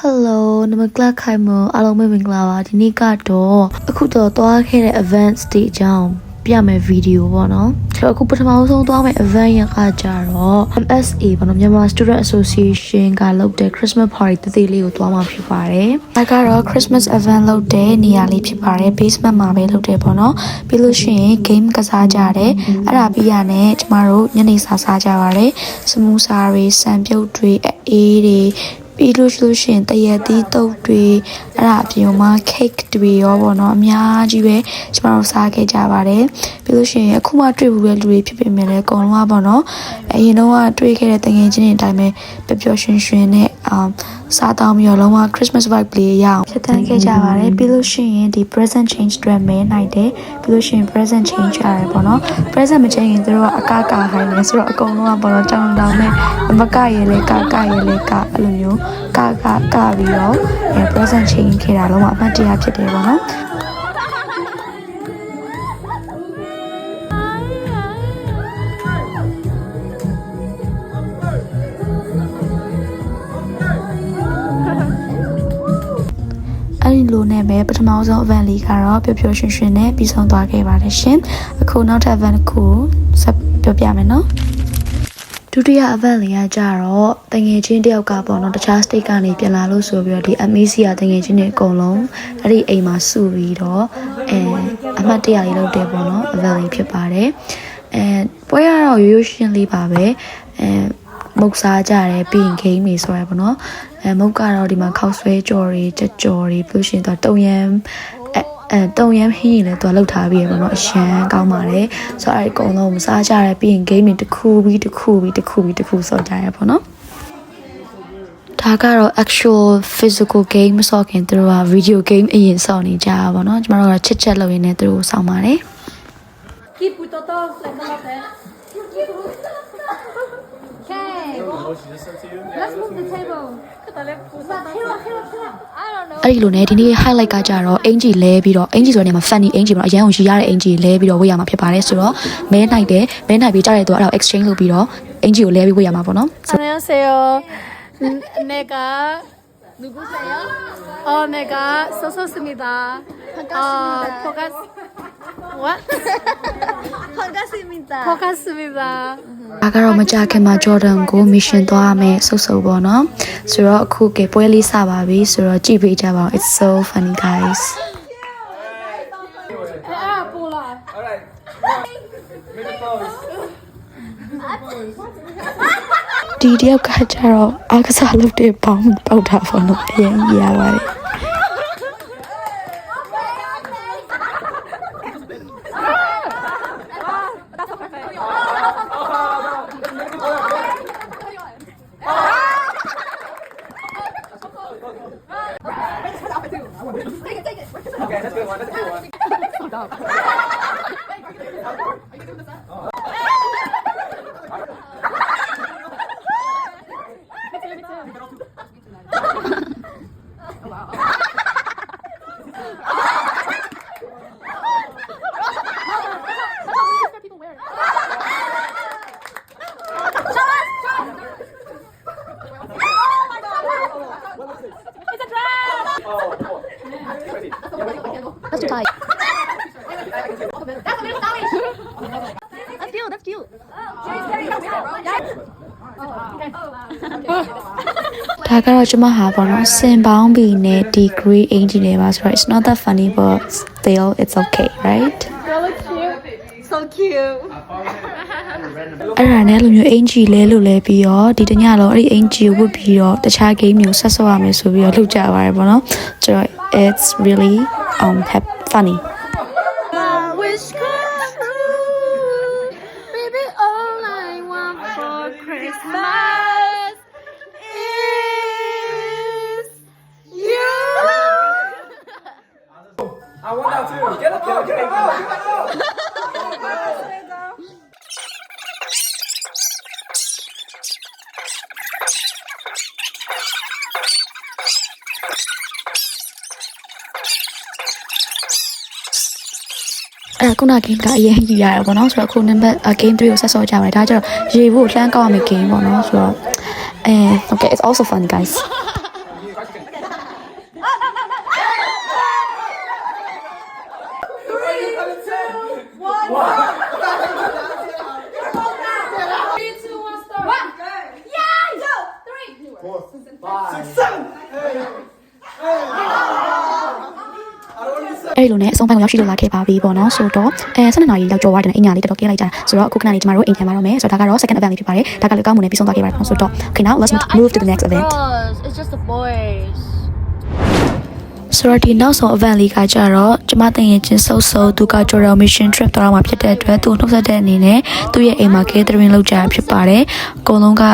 Hello နမကလခိုင်မအားလုံးပဲမင်္ဂလာပါဒီနေ့ကတော့အခုတော့သွားခဲ့တဲ့ event stage အကြောင်းပြမယ်ဗီဒီယိုပေါ့နော်ကျွန်တော်အခုပထမဆုံးသွားမယ့် event ရကကြတော့ MSA ပေါ့နော်မြန်မာ Student Association ကလုပ်တဲ့ Christmas party တသေးလေးကိုသွားမှာဖြစ်ပါတယ်ဒါကတော့ Christmas event လုပ်တဲ့နေရာလေးဖြစ်ပါတယ် basement မှာပဲလုပ်တယ်ပေါ့နော်ပြီးလို့ရှိရင် game ကစားကြတယ်အဲ့ဒါပြီးရနဲ့ကျမတို့ညနေစာစားကြပါတယ်စမူစာတွေစံပြုတ်တွေအေးတွေပြီးလို့ရှိရင်တရက်သီးတုပ်တွေအဲ့ဒါအပြင်မှာ cake တွေရောပေါ့နော်အများကြီးပဲကျမတို့စားခဲ့ကြပါတယ်ပြီးလို့ရှိရင်အခုမှတွေ့ဘူးတဲ့လူတွေဖြစ်ပေမဲ့လည်းအကုန်လုံးကပေါ့နော်အရင်တော့တွေ့ခဲ့တဲ့တငယ်ချင်းတွေအတိုင်းပဲပျော်ရွှင်ရွှင်နဲ့စားတောင်းပြီးတော့လုံးဝ Christmas vibe လေးရအောင်ဖြစ်တန်းခဲ့ကြပါတယ်ပြီးလို့ရှိရင်ဒီ present change တွေမဲနိုင်တယ်ပြီးလို့ရှိရင် present change ရတယ်ပေါ့နော် present မ change ရင်တို့ကအကခိုင်းနေဆိုတော့အကုန်လုံးကပေါ့နော်တောင်းတောင်းနဲ့မကရဲလဲကရဲလဲကအဲ့လိုမျိုးကပြီးတော့ present change ခဲ့တာလုံးဝအမှတ်တရဖြစ်တယ်ပေါ့နော်အဲ့ဒီလိုနဲ့ပဲပထမဆုံး event လေးကတော့ပျော်ပျော်ရွှင်ရွှင်နဲ့ပြီးဆုံးသွားခဲ့ပါတယ်ရှင်အခုနောက်ထပ် event ကိုဆက်ပြောပြမယ်နော်ဒုတိယ event လေးကကြတော့တငယ်ချင်းတယောက်ကပေါ့နော်တခြား state ကနေပြန်လာလို့ဆိုပြီးတော့ဒီ MAC ကတငယ်ချင်းတွေအကုန်လုံးအဲ့ဒီအိမ်မှာစုပြီးတော့အမှတ်တရလေးလုပ်တယ်ပေါ့နော် event လေးဖြစ်ပါတယ်ပွဲရတော့ရိုးရှင်းလေးပါပဲမုတ်စားကြတယ်ပြီးရင် game တွေဆိုရပေါ့နော်မုတ်ကတော့ဒီမှာခောက်ဆွဲကြော်တွေကြက်ကြော်တွေပြီးလို့ရှိရင်တော့တုံရမ်းတုံရမ်းဟင်းရင်လည်းသူကလှုပ်ထားပြီးရပေါ့နော်အရှမ်းကောင်းပါတယ်ဆိုတော့အဲ့ဒီအကုန်လုံးမစားကြရပြီးရင် game တွေတစ်ခုပြီးတစ်ခုဆော့ကြရပေါ့နော်ဒါကတော့ actual physical game မဆော့ခင်သူတို့က video game အရင်ဆော့နေကြပါပေါ့နော်ကျမတို့ကချစ်ချက်လုပ်ရင်းနဲ့သူတို့ဆောင်းပါတယ် Keep with the dog like that. Okay. Let's move the table. I don't know. အဲ့ဒီလိုနဲ့ဒီနေ့ highlight ကကြတော့အင်ဂျီလဲပြီးတော့အင်ဂျီဆိုတဲ့နေရာမှာ funny အင်ဂျီပေါ့နော်အရန်ကိုရည်ရတဲ့အင်ဂျီလဲပြီးတော့ဝေ့ရမှာဖြစ်ပါတယ်ဆိုတော့မဲနိုင်တယ်မဲနိုင်ပြီးကြားတဲ့သူအဲ့ဒါ exchange လုပ်ပြီးတော့အင်ဂျီကိုလဲပြီးဝေ့ရမှာပေါ့နော် 안녕하세요. 내가 누구세요? 내가 소소스입니다. What? 반갑습니다. ဒါကတော့မကြခင်မှာ Jordan ကို mission သွားရမယ်စုပ်ပေါ့နော်ဆိုတော့အခုကပွဲလေးစပါပြီဆိုတော့ကြည့်ပေးကြပါဦး It's so funny guys Pola. Alright. Make a pose. ဒီတယောက်ကကြတော့အားကစားလုပ်တဲ့ပေါင်းပေါက်တာပေါ့နော်အရင်ရပါတယ်Okay, that's good one. That's good one. Let's try That's cute. ဒါကတော့ကျွန်မဟာပေါ့နော်စင်ပေါင်းပြီးနဲ့ degree အင်ဂျီနေပါဆိုတော့ it's not that funny but still it's okay right So cute. အဲ့ဒါနဲ့လိုမျိုးအင်ဂျီလဲလို့လဲပြီးတော့ဒီတညလုံးအဲ့ဒီအင်ဂျီဝတ်ပြီးတော့တခြား game မျိုးဆက်ဆော့ရမယ်ဆိုပြီးတော့လုပ်ကြပါတယ်ပေါ့နော်ဆိုတော့ it's really funny Wish come true, baby. All I want for Christmas is you. I want that too. Get up, get up.ခုန game ကအရင်ကြီးရတယ်ပေါ့နော်ဆိုတော့အခု number game 3ကိုဆက်ဆော့ကြပါတယ်ဒါကြတော့ရေဖို့လှမ်းကောက်ရမယ့် game ပေါ့နော်ဆိုတော့okay it's also fun guys အဲ့လိုနဲ့အဆုံးပိုင်းကိုရောက်ရှိလို့လာခဲ့ပါပြီပေါ့နော်ဆိုတော့12နာရီလောက်ကြော်သွားတယ်အင်ညာလေးတော်တော်ကင်းလိုက်ကြတာဆိုတော့အခုခဏလေးကျမတို့အိမ်ပြန်လာတော့မယ်ဆိုတော့ဒါကတော့ second event လေးဖြစ်ပါတယ်ဒါကလည်းကောင်းမွန်နေပြီးဆုံးသွားခဲ့ပါတယ်ဆိုတော့ okay now let's move to the next event It's just the boys. ဆိုတော့ဒီနောက်ဆုံး event လေးကကြတော့ကျမတင်ရင်ချင်းဆုပ်ဆုပ်သူက Jordan Mission Trip တော့မှာဖြစ်တဲ့အတွက်သူနှုတ်ဆက်တဲ့အနေနဲ့သူ့ရဲ့အိမ်မှာ catering လုပ်ကြရဖြစ်ပါတယ်အကုန်လုံးက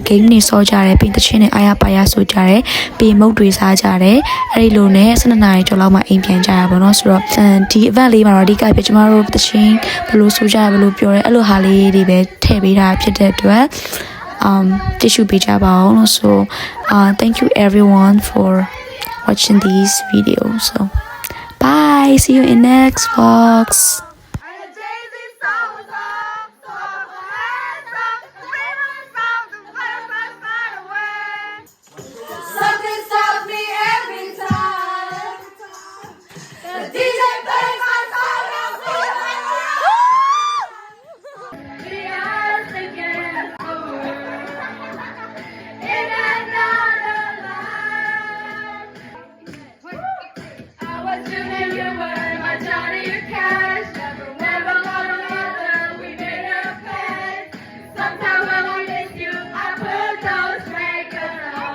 game တွေဆောကြတယ်ပြီးတချင်းတွေအားရပါရဆိုကြတယ်ပြီးမုတ်တွေစားကြတယ်အဲ့ဒီလိုနဲ့12နာရီကျော်လောက်မှအိမ်ပြန်ကြရပါတော့ဆိုတော့ဒီ event လေးမှာတော့အဓိကပြကျမတို့တချင်းဘယ်လိုဆိုကြဘယ်လိုပြောရဲအဲ့လိုဟာလေးတွေပဲထည့်ပေးတာဖြစ်တဲ့အတွက်tissueပေးကြပါအောင်လို့so thank you everyone for watching these videos so bye see you in next vlogs Something stops me every time. The DJ plays my song and we are together in another life. I was doing your word, my Johnny, your cash. Never got another, we made a pledge. Sometimes when I miss you, I put those records on.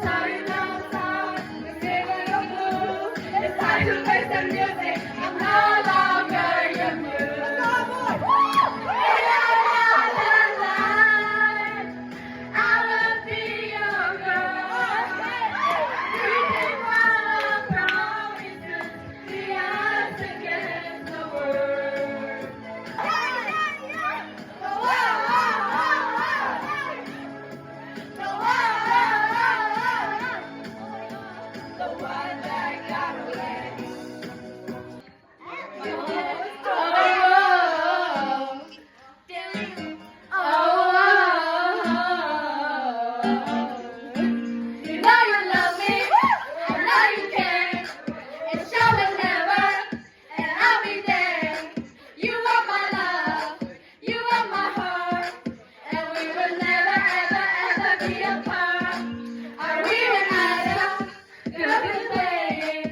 Sorry, no song, we're singing the blues. It's time to face the music. I'm no longer your muse. In another life, I will be your girl. Breathing while I promise we are against the world. The one that got away. You know you love me, I know you care. It's show and never, and I'll be there. You are my love, you are my heart, and we will never, ever, ever be apart. Are we united? Could be playing.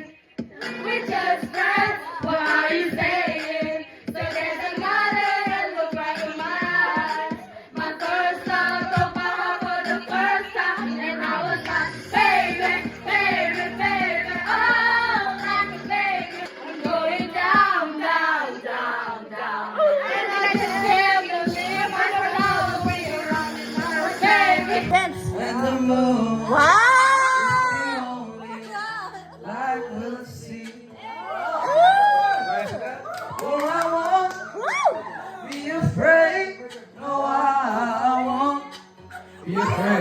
We just friends. What are you saying? So there's another and look right in my eyes. My first love broke my heart for the first time, and I was like, baby, baby, baby, oh, like a baby. I'm going down, down, down, down. And I just can't believe my love when you're running out, baby. And the moon. Wow. Light will see. Oh, I won't be afraid. No, I won't be afraid.